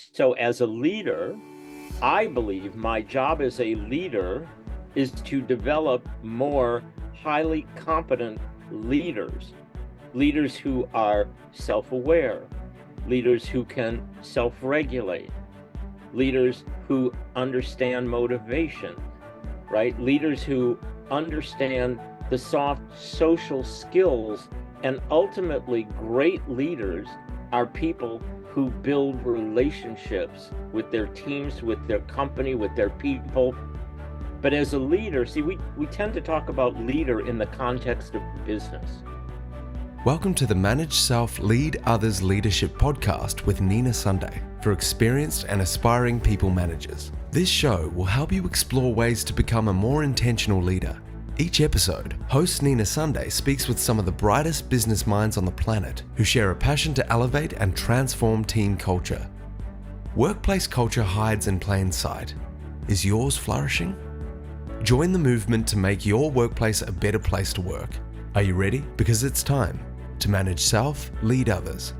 So as a leader, I believe my job as a leader is to develop more highly competent leaders, leaders who are self-aware, leaders who can self-regulate, leaders who understand motivation, right? Leaders who understand the soft social skills, and ultimately great leaders are people who build relationships with their teams, with their company, with their people. But as a leader, see, we tend to talk about leader in the context of business. Welcome to the Manage Self, Lead Others Leadership podcast with Nina Sunday for experienced and aspiring people managers. This show will help you explore ways to become a more intentional leader. Each episode, host Nina Sunday speaks with some of the brightest business minds on the planet who share a passion to elevate and transform team culture. Workplace culture hides in plain sight. Is yours flourishing? Join the movement to make your workplace a better place to work. Are you ready? Because it's time to manage self, lead others.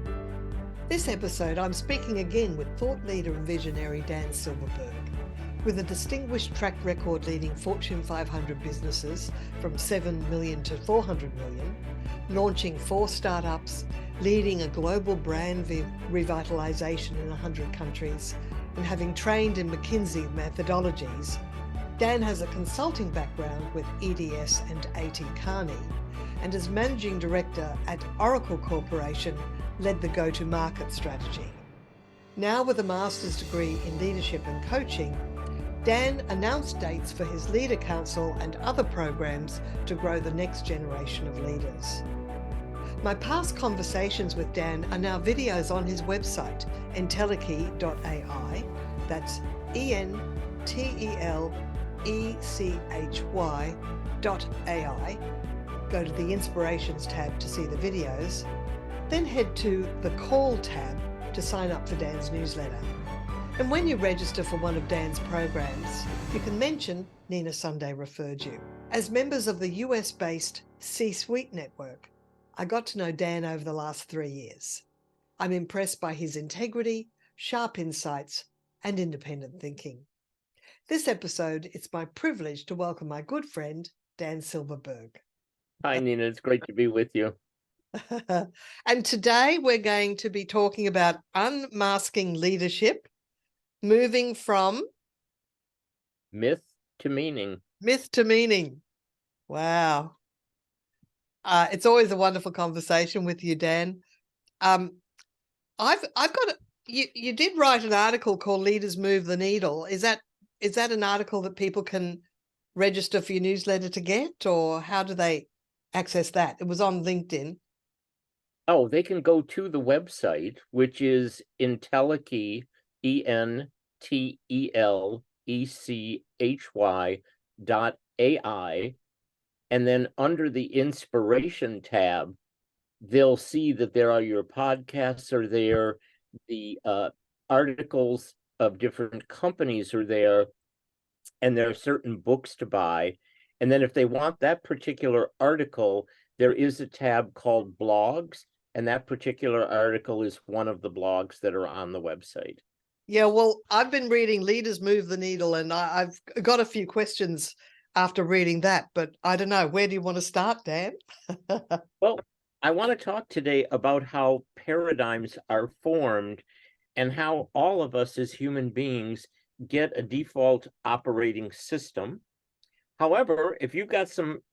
This episode, I'm speaking again with thought leader and visionary Dan Silberberg. With a distinguished track record leading Fortune 500 businesses from 7 million to 400 million, launching 4 startups, leading a global brand revitalization in 100 countries, and having trained in McKinsey methodologies, Dan has a consulting background with EDS and A.T. Kearney, and as managing director at Oracle Corporation, led the go-to-market strategy. Now with a master's degree in leadership and coaching, Dan announced dates for his Leader Council and other programs to grow the next generation of leaders. My past conversations with Dan are now videos on his website, entelechy.ai. That's ENTELECHY.ai. Go to the Inspirations tab to see the videos. Then head to the Call tab to sign up for Dan's newsletter. And when you register for one of Dan's programs, you can mention Nina Sunday referred you. As members of the US-based C-Suite network, I got to know Dan over the last 3 years. I'm impressed by his integrity, sharp insights, and independent thinking. This episode, it's my privilege to welcome my good friend, Dan Silberberg. Hi, Nina. It's great to be with you. And today we're going to be talking about unmasking leadership, moving from Myth to meaning. Myth to meaning. Wow. It's always a wonderful conversation with you, Dan. I've got you did write an article called Leaders Move the Needle. Is that an article that people can register for your newsletter to get, or how do they access that? It was on LinkedIn. Oh, they can go to the website, which is Entelechy, ENTELECHY.ai, and then under the Inspiration tab, they'll see that there are your podcasts are there, the articles of different companies are there, and there are certain books to buy. And then if they want that particular article, there is a tab called blogs, and that particular article is one of the blogs that are on the website. Yeah, well, I've been reading Leaders Move the Needle, and I've got a few questions after reading that, but I don't know. Where do you want to start, Dan? Well, I want to talk today about how paradigms are formed and how all of us as human beings get a default operating system. However, if you've got some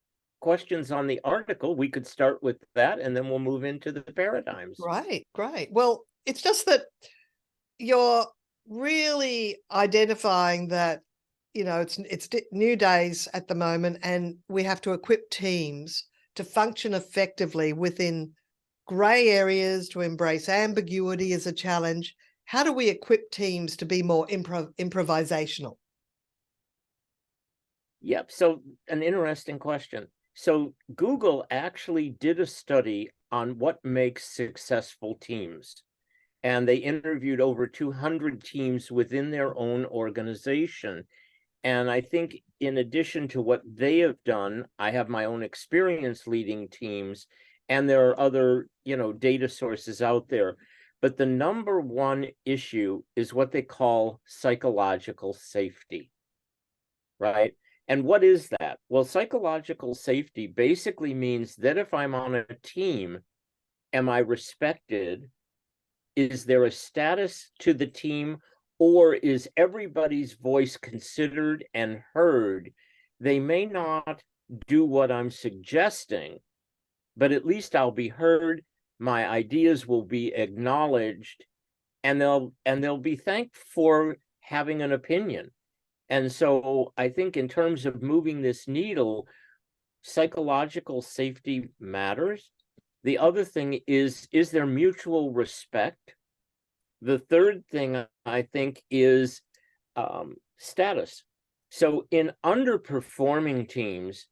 questions on the article, we could start with that, and then we'll move into the paradigms. Right, great. Well, it's just that you're really identifying that, it's new days at the moment, and we have to equip teams to function effectively within gray areas, to embrace ambiguity as a challenge. How do we equip teams to be more improvisational? Yep. So an interesting question. So Google actually did a study on what makes successful teams, and they interviewed over 200 teams within their own organization. And I think in addition to what they have done, I have my own experience leading teams, and there are other, data sources out there. But the number one issue is what they call psychological safety, right? And what is that? Well, psychological safety basically means that if I'm on a team, am I respected? Is there a status to the team, or is everybody's voice considered and heard? They may not do what I'm suggesting, but at least I'll be heard. My ideas will be acknowledged, and they'll be thanked for having an opinion. And so I think in terms of moving this needle, psychological safety matters. The other thing is there mutual respect? The third thing I think is status. So in underperforming teams,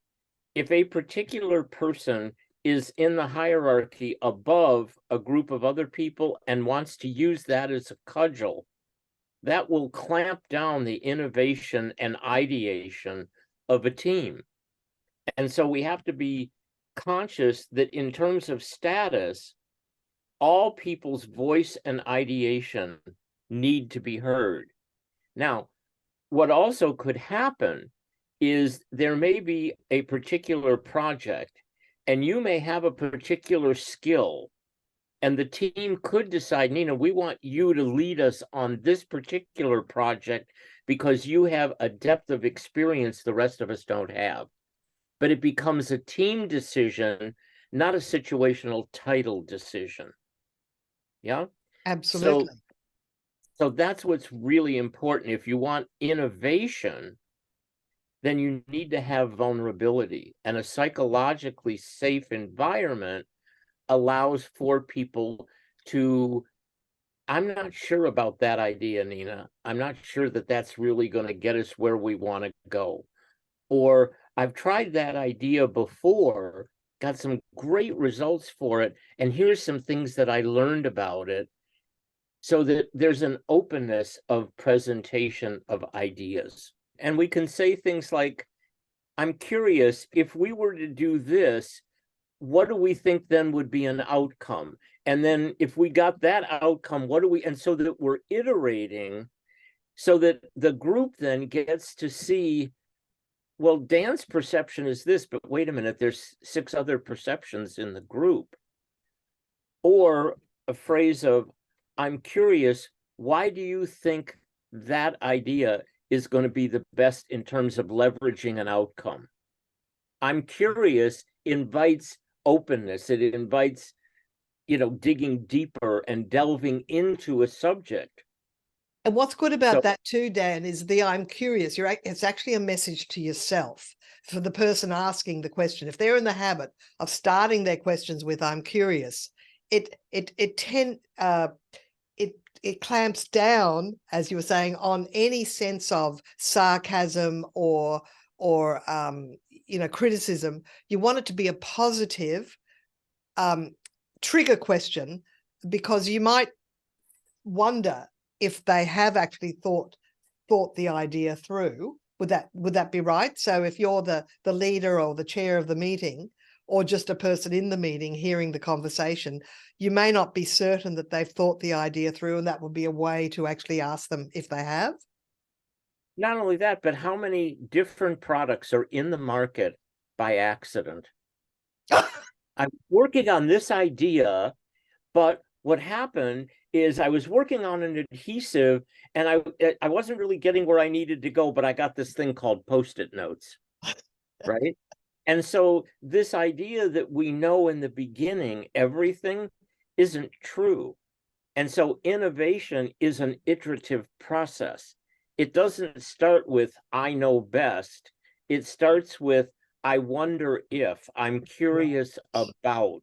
if a particular person is in the hierarchy above a group of other people and wants to use that as a cudgel, that will clamp down the innovation and ideation of a team. And so we have to be conscious that in terms of status, all people's voice and ideation need to be heard. Now, what also could happen is there may be a particular project, and you may have a particular skill, and the team could decide, Nina, we want you to lead us on this particular project because you have a depth of experience the rest of us don't have. But it becomes a team decision, not a situational title decision. Yeah? Absolutely. So that's what's really important. If you want innovation, then you need to have vulnerability, and a psychologically safe environment allows for people to, I'm not sure about that idea, Nina. I'm not sure that that's really going to get us where we want to go. Or I've tried that idea before, got some great results for it, and here's some things that I learned about it, so that there's an openness of presentation of ideas. And we can say things like, I'm curious, if we were to do this, what do we think then would be an outcome? And then if we got that outcome, what do we, and so that we're iterating so that the group then gets to see, well, Dan's perception is this, but wait a minute, there's 6 other perceptions in the group. Or a phrase of, I'm curious, why do you think that idea is going to be the best in terms of leveraging an outcome? I'm curious invites openness. It invites, digging deeper and delving into a subject. And what's good about that too, Dan, is the I'm curious. It's actually a message to yourself for the person asking the question. If they're in the habit of starting their questions with I'm curious, it clamps down, as you were saying, on any sense of sarcasm or criticism. You want it to be a positive trigger question, because you might wonder if they have actually thought the idea through. Would that be right? So if you're the leader or the chair of the meeting, or just a person in the meeting hearing the conversation, you may not be certain that they've thought the idea through, and that would be a way to actually ask them if they have. Not only that, but how many different products are in the market by accident? I'm working on this idea, but what happened is I was working on an adhesive, and I wasn't really getting where I needed to go, but I got this thing called Post-it notes, right? And so this idea that we know in the beginning everything isn't true. And so innovation is an iterative process. It doesn't start with I know best. It starts with I wonder if, I'm curious about,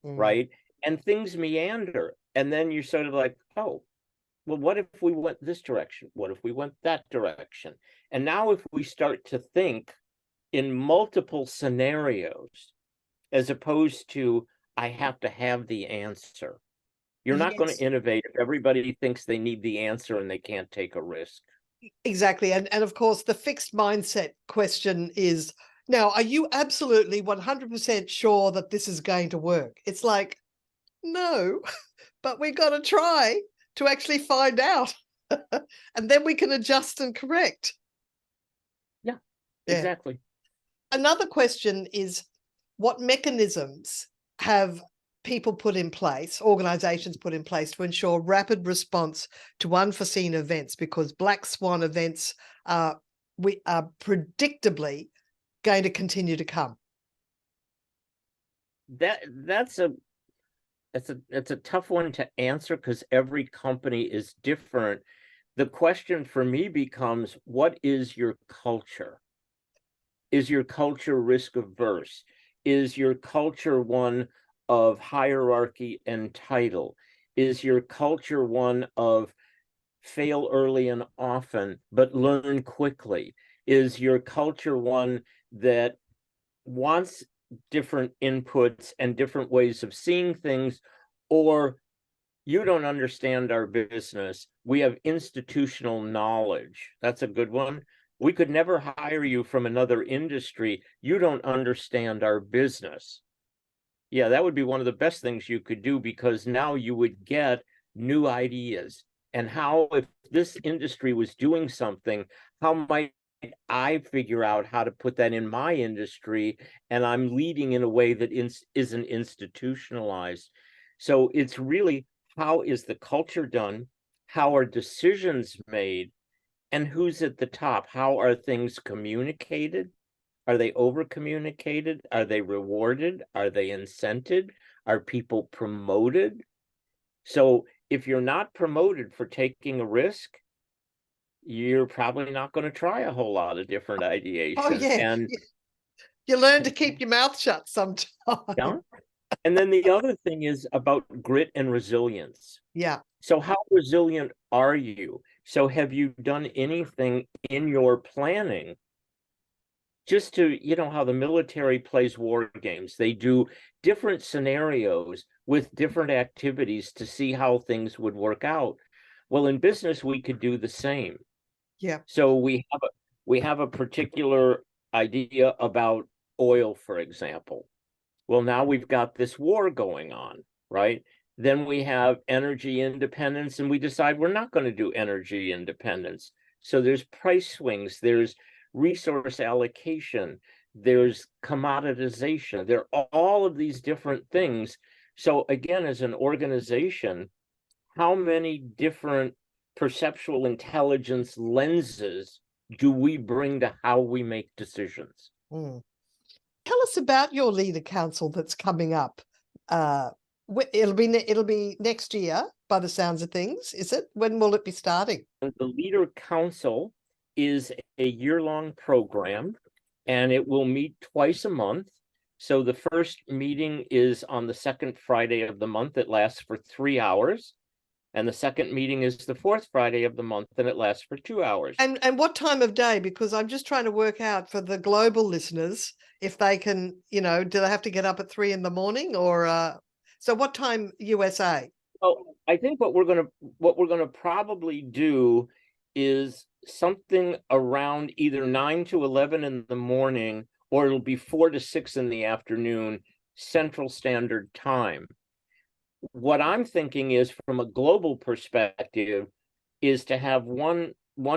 right? And things meander. And then you're sort of like, oh, well, what if we went this direction? What if we went that direction? And now if we start to think in multiple scenarios, as opposed to I have to have the answer. You're not going to innovate if everybody thinks they need the answer and they can't take a risk. Exactly. And of course, the fixed mindset question is, now, are you absolutely 100% sure that this is going to work? It's like, no, but we got to try to actually find out. And then we can adjust and correct. Yeah, exactly. Another question is, what mechanisms have people put in place, organizations put in place to ensure rapid response to unforeseen events? Because black swan events are predictably going to continue to come. That's a tough one to answer because every company is different. The question for me becomes, what is your culture? Is your culture risk averse? Is your culture one of hierarchy and title? Is your culture one of fail early and often, but learn quickly? Is your culture one that wants different inputs and different ways of seeing things? Or you don't understand our business. We have institutional knowledge. That's a good one. We could never hire you from another industry. You don't understand our business. Yeah, that would be one of the best things you could do, because now you would get new ideas. And how, if this industry was doing something, how might I figure out how to put that in my industry? And I'm leading in a way that isn't institutionalized. So it's really, how is the culture done? How are decisions made? And who's at the top? How are things communicated? Are they over communicated? Are they rewarded? Are they incented? Are people promoted? So if you're not promoted for taking a risk, you're probably not going to try a whole lot of different ideation. Oh, yeah. And you learn to keep your mouth shut sometimes. yeah. And then the other thing is about grit and resilience. Yeah. So how resilient are you? So have you done anything in your planning just to, how the military plays war games? They do different scenarios with different activities to see how things would work out. Well, in business, we could do the same. Yeah. So we have a particular idea about oil, for example. Well, now we've got this war going on, right? Then we have energy independence, and we decide we're not going to do energy independence. So there's price swings, there's resource allocation, there's commoditization. There are all of these different things. So again, as an organization, how many different perceptual intelligence lenses do we bring to how we make decisions? Tell us about your leader council that's coming up. It'll be next year by the sounds of things, is it? When will it be starting? The leader council is a year-long program, and it will meet twice a month. So the first meeting is on the second Friday of the month. It lasts for 3 hours. And the second meeting is the fourth Friday of the month, and it lasts for 2 hours. And what time of day? Because I'm just trying to work out for the global listeners, if they can, do they have to get up at 3 in the morning, or so what time USA? Well, I think what we're gonna probably do is something around either 9 to 11 in the morning, or it'll be 4 to 6 in the afternoon, Central Standard Time. What I'm thinking is, from a global perspective, is to have one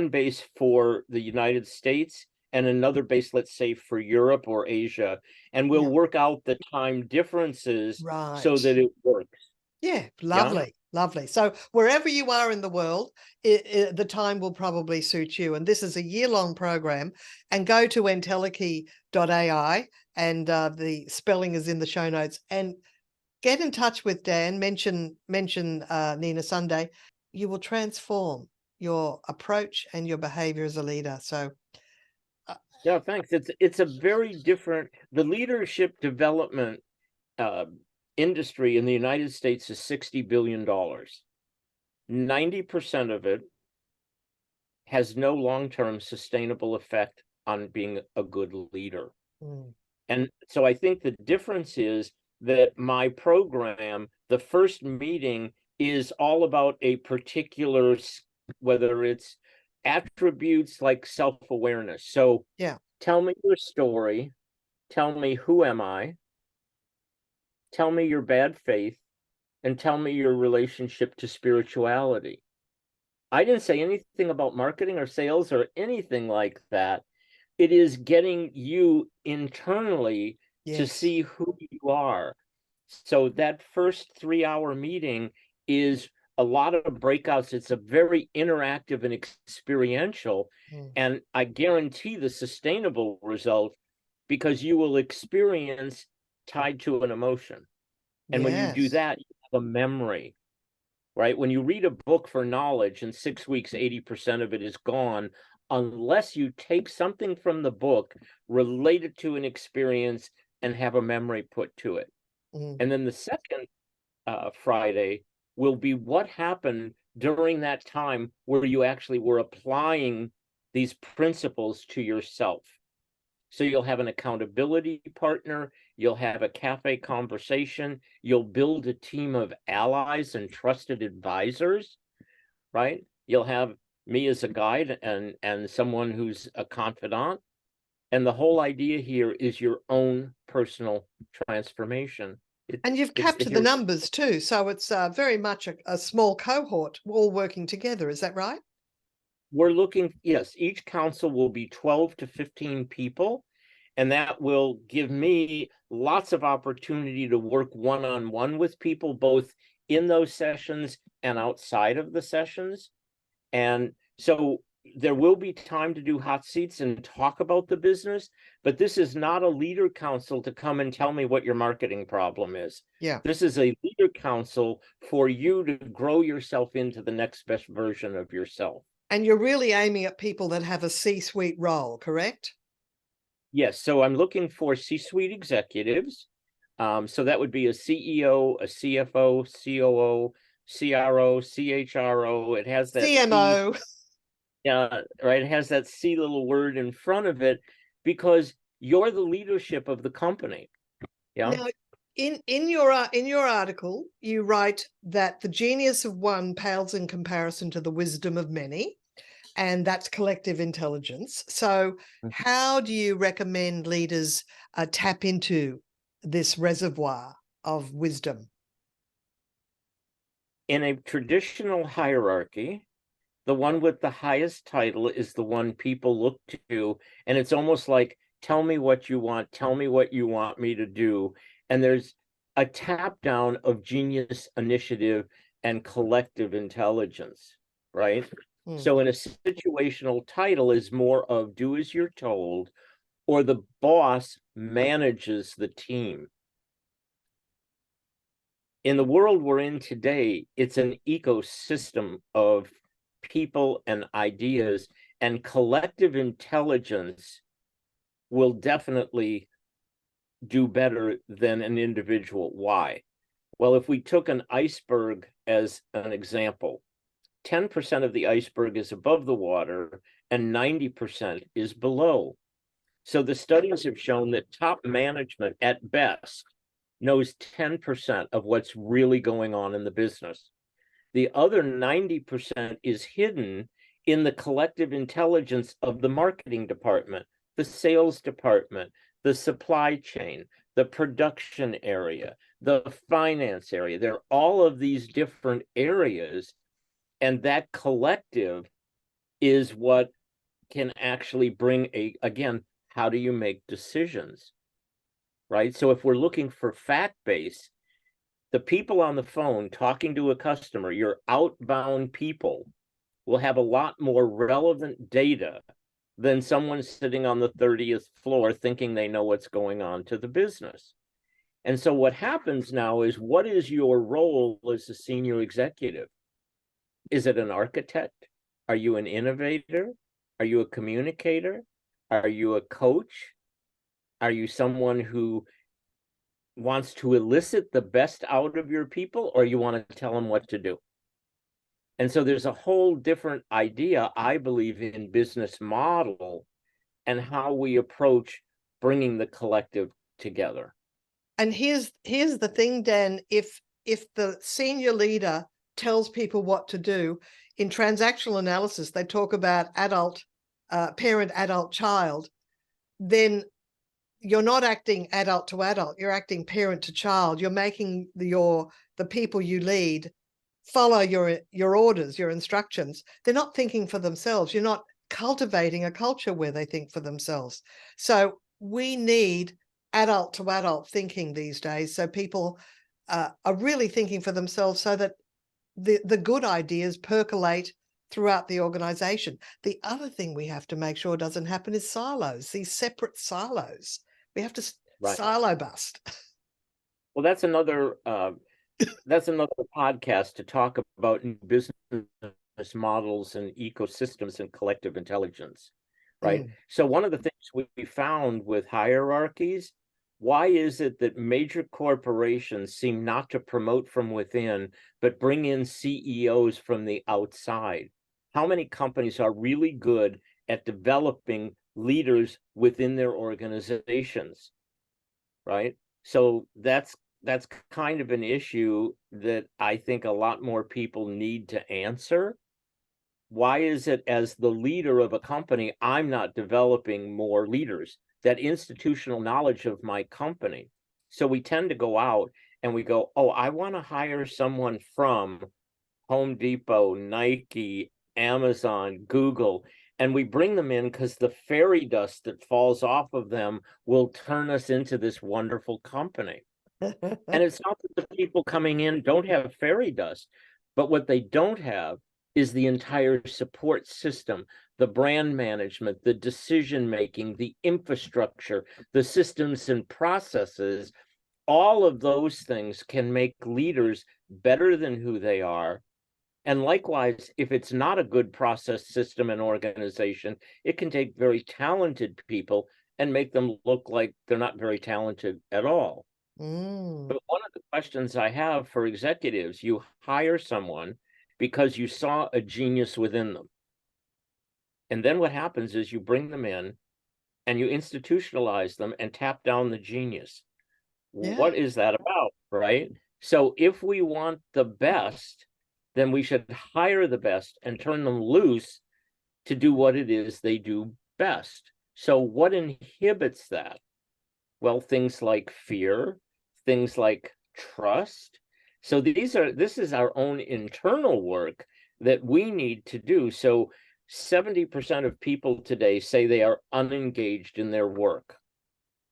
base for the United States and another base, let's say, for Europe or Asia, and we'll work out the time differences so that it works. Yeah, lovely, lovely. So wherever you are in the world, the time will probably suit you. And this is a year-long program. And go to entelechy.ai, and the spelling is in the show notes. And get in touch with Dan. Mention Nina Sunday. You will transform your approach and your behavior as a leader. So yeah, thanks. It's a very different, the leadership development industry in the United States is $60 billion. 90% of it has no long-term sustainable effect on being a good leader. And so I think the difference is that my program, the first meeting, is all about a particular, whether it's attributes like self-awareness. So tell me your story, tell me who am I, tell me your bad faith, and tell me your relationship to spirituality. I didn't say anything about marketing or sales or anything like that. It is getting you internally to Yes. see who you are. So that first 3-hour meeting is a lot of breakouts. It's a very interactive and experiential. Mm. And I guarantee the sustainable result because you will experience tied to an emotion. And when you do Yes. that, you have a memory, right? When you read a book for knowledge, in 6 weeks, 80% of it is gone, unless you take something from the book, relate it to an experience, and have a memory put to it. Mm. And then the second Friday will be what happened during that time where you actually were applying these principles to yourself. So you'll have an accountability partner, you'll have a cafe conversation, you'll build a team of allies and trusted advisors, right? You'll have me as a guide and someone who's a confidant. And the whole idea here is your own personal transformation. And you've It's captured the numbers too. So it's very much a small cohort all working together. Is that right? we're looking, yes, each council will be 12 to 15 people, and that will give me lots of opportunity to work one-on-one with people, both in those sessions and outside of the sessions. And so there will be time to do hot seats and talk about the business, but this is not a leader council to come and tell me what your marketing problem is. Yeah. This is a leader council for you to grow yourself into the next best version of yourself. And you're really aiming at people that have a C-suite role, correct? Yes, so I'm looking for C-suite executives. So that would be a CEO, a CFO, COO, CRO, CHRO. It has that CMO. right? It has that C little word in front of it because you're the leadership of the company. Yeah. Now, in your article, you write that the genius of one pales in comparison to the wisdom of many, and that's collective intelligence. So, how do you recommend leaders tap into this reservoir of wisdom? In a traditional hierarchy, the one with the highest title is the one people look to, and it's almost like, tell me what you want, tell me what you want me to do. And there's a tap down of genius, initiative, and collective intelligence, right? So in a situational title is more of do as you're told, or the boss manages the team. In the world we're in today, it's an ecosystem of people and ideas, and collective intelligence will definitely do better than an individual. Why? Well, if we took an iceberg as an example, 10% of the iceberg is above the water and 90% is below. So the studies have shown that top management at best knows 10% of what's really going on in the business. The other 90% is hidden in the collective intelligence of the marketing department, the sales department, the supply chain, the production area, the finance area. There are all of these different areas, and that collective is what can actually bring again, how do you make decisions? Right? So if we're looking for fact base, the people on the phone talking to a customer, your outbound people, will have a lot more relevant data than someone sitting on the 30th floor thinking they know what's going on to the business. And so what happens now is, what is your role as a senior executive? Is it an architect? Are you an innovator? Are you a communicator? Are you a coach? Are you someone who wants to elicit the best out of your people, or you want to tell them what to do? And so there's a whole different idea, I believe, in business model and how we approach bringing the collective together. And here's the thing, Dan, if the senior leader tells people what to do, in transactional analysis, they talk about adult, parent, adult, child, then you're not acting adult to adult, you're acting parent to child. You're making the the people you lead follow your orders, your instructions, they're not thinking for themselves. You're not cultivating a culture where they think for themselves. So we need adult to adult thinking these days. So people are really thinking for themselves, so that the good ideas percolate throughout the organization. The other thing we have to make sure doesn't happen is silos, these separate silos. We have to silo bust. Well, that's another podcast to talk about business models and ecosystems and collective intelligence, right? So one of the things we found with hierarchies, why is it that major corporations seem not to promote from within, but bring in CEOs from the outside? How many companies are really good at developing leaders within their organizations, right? So that's kind of an issue that I think a lot more people need to answer. Why is it, as the leader of a company, I'm not developing more leaders, that institutional knowledge of my company? So we tend to go out and we go, oh, I want to hire someone from Home Depot, Nike, Amazon, Google, and we bring them in because the fairy dust that falls off of them will turn us into this wonderful company. And it's not that the people coming in don't have fairy dust, but what they don't have is the entire support system, the brand management, the decision-making, the infrastructure, the systems and processes. All of those things can make leaders better than who they are. And likewise, if it's not a good process, system, and organization, it can take very talented people and make them look like they're not very talented at all. But one of the questions I have for executives, you hire someone because you saw a genius within them. And then what happens is you bring them in and you institutionalize them and tap down the genius. Yeah. What is that about, right? So if we want the best, then we should hire the best and turn them loose to do what it is they do best. So what inhibits that? Well, things like fear, things like trust. So this is our own internal work that we need to do. So 70% of people today say they are unengaged in their work.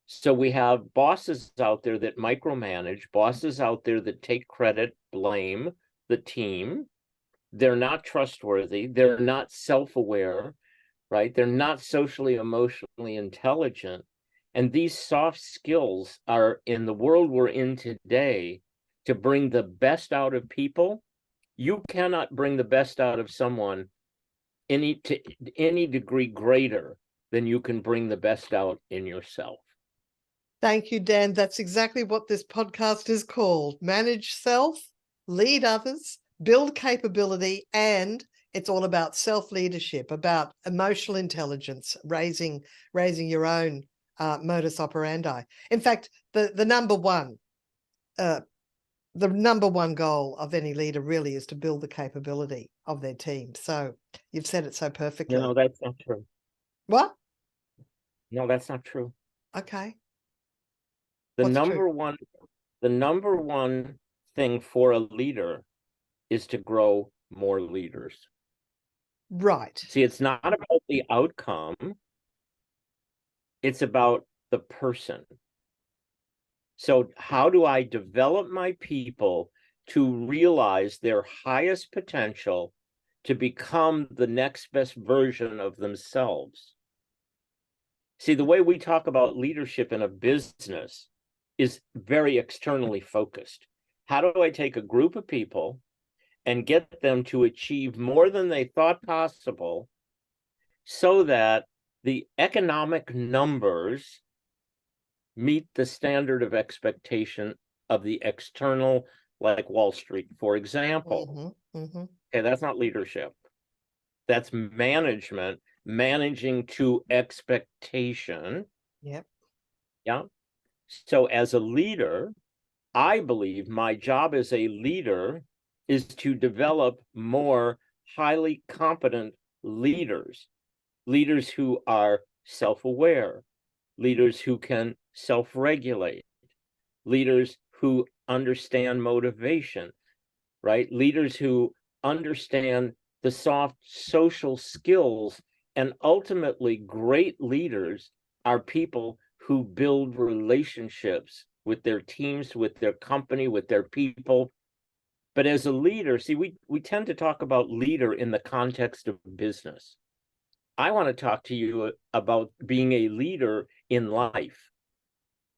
So we have bosses out there that micromanage, bosses out there that take credit, blame the team. They're not trustworthy. They're not self-aware, right? They're not socially, emotionally intelligent. And these soft skills are, in the world we're in today, to bring the best out of people. You cannot bring the best out of someone to any degree greater than you can bring the best out in yourself. Thank you, Dan. That's exactly what this podcast is called. Manage self, lead others, build capability, and it's all about self-leadership, about emotional intelligence, raising your own modus operandi. In fact, the number one goal of any leader really is to build the capability of their team. So you've said it so perfectly. No, that's not true. What? No, that's not true. Okay. The number one thing for a leader is to grow more leaders. Right. See, it's not about the outcome. It's about the person. So how do I develop my people to realize their highest potential to become the next best version of themselves? See, the way we talk about leadership in a business is very externally focused. How do I take a group of people and get them to achieve more than they thought possible so that the economic numbers meet the standard of expectation of the external, like Wall Street, for example? Okay, that's not leadership. That's management, managing to expectation. Yep. Yeah. So as a leader, I believe my job as a leader is to develop more highly competent leaders, leaders who are self-aware, leaders who can self-regulate, leaders who understand motivation, right? Leaders who understand the soft social skills. And ultimately, great leaders are people who build relationships with their teams, with their company, with their people. But as a leader, see, we tend to talk about leader in the context of business. I want to talk to you about being a leader in life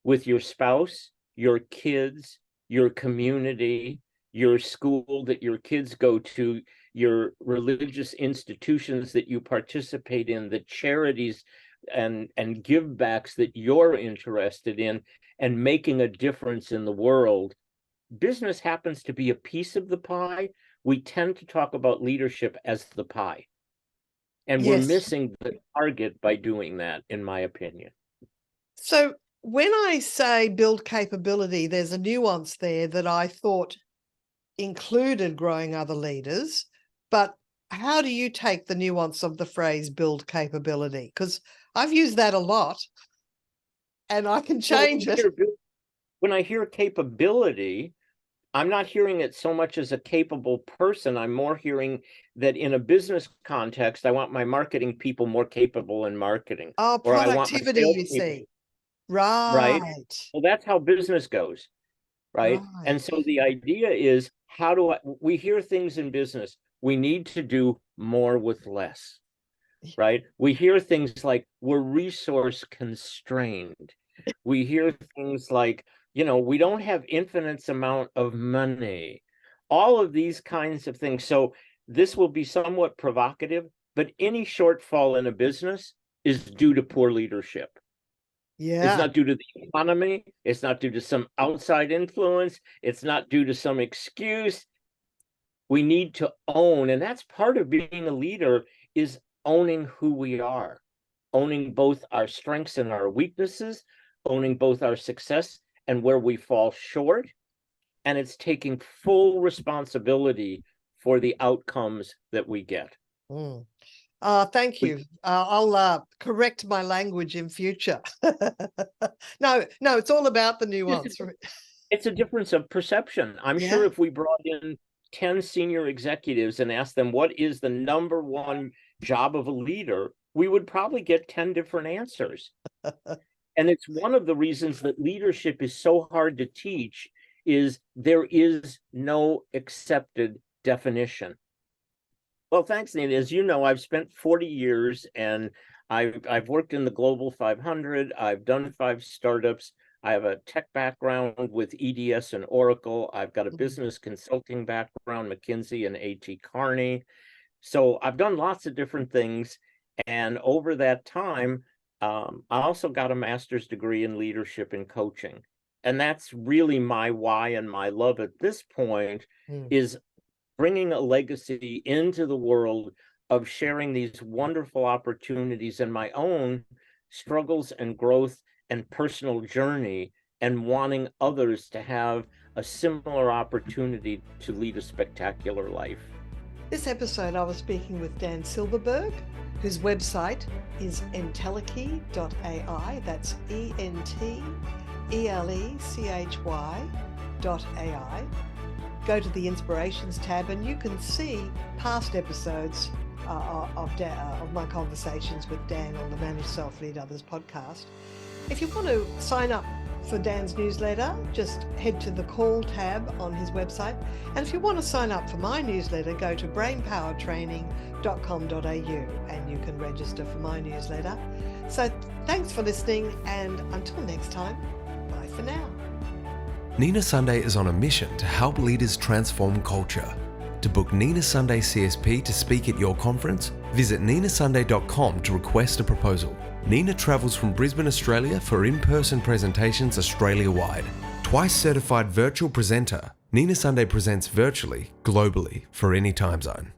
with your spouse, your kids, your community, your school that your kids go to, your religious institutions that you participate in, the charities and give backs that you're interested in, and making a difference in the world. Business happens to be a piece of the pie. We tend to talk about leadership as the pie. And we're Yes. missing the target by doing that, in my opinion. So when I say build capability, there's a nuance there that I thought included growing other leaders. But how do you take the nuance of the phrase build capability? Because I've used that a lot and I can change it. When I hear capability, I'm not hearing it so much as a capable person. I'm more hearing that in a business context, I want my marketing people more capable in marketing. Oh, or I want my productivity, you see. Right. Well, that's how business goes, right? And so the idea is, we hear things in business, we need to do more with less, right? We hear things like we're resource constrained. We hear things like, we don't have infinite amount of money, all of these kinds of things. So this will be somewhat provocative, but any shortfall in a business is due to poor leadership. Yeah. It's not due to the economy. It's not due to some outside influence. It's not due to some excuse. We need to own, and that's part of being a leader, is owning who we are, owning both our strengths and our weaknesses, owning both our success and where we fall short. And it's taking full responsibility for the outcomes that we get. Thank you. I'll correct my language in future. No, it's all about the nuance. It's a difference of perception. I'm sure if we brought in 10 senior executives and asked them what is the number one job of a leader, we would probably get 10 different answers. And it's one of the reasons that leadership is so hard to teach, is there is no accepted definition. Well, thanks, Nina. As you know, I've spent 40 years and I've worked in the Global 500. I've done 5 startups. I have a tech background with EDS and Oracle. I've got a business consulting background, McKinsey and A.T. Kearney. So I've done lots of different things. And over that time, I also got a master's degree in leadership and coaching. And that's really my why and my love at this point, is bringing a legacy into the world of sharing these wonderful opportunities and my own struggles and growth and personal journey, and wanting others to have a similar opportunity to lead a spectacular life. This episode, I was speaking with Dan Silberberg, whose website is entelechy.ai. That's ENTELECHY.ai. Go to the Inspirations tab and you can see past episodes of my conversations with Dan on the Manage Self Lead Others podcast. If you want to sign up for Dan's newsletter, just head to the call tab on his website. And if you want to sign up for my newsletter, go to brainpowertraining.com.au and you can register for my newsletter. So thanks for listening, and until next time, bye for now. Nina Sunday is on a mission to help leaders transform culture. To book Nina Sunday CSP to speak at your conference, visit ninasunday.com to request a proposal. Nina travels from Brisbane, Australia for in-person presentations Australia-wide. Twice certified virtual presenter, Nina Sunday presents virtually, globally, for any time zone.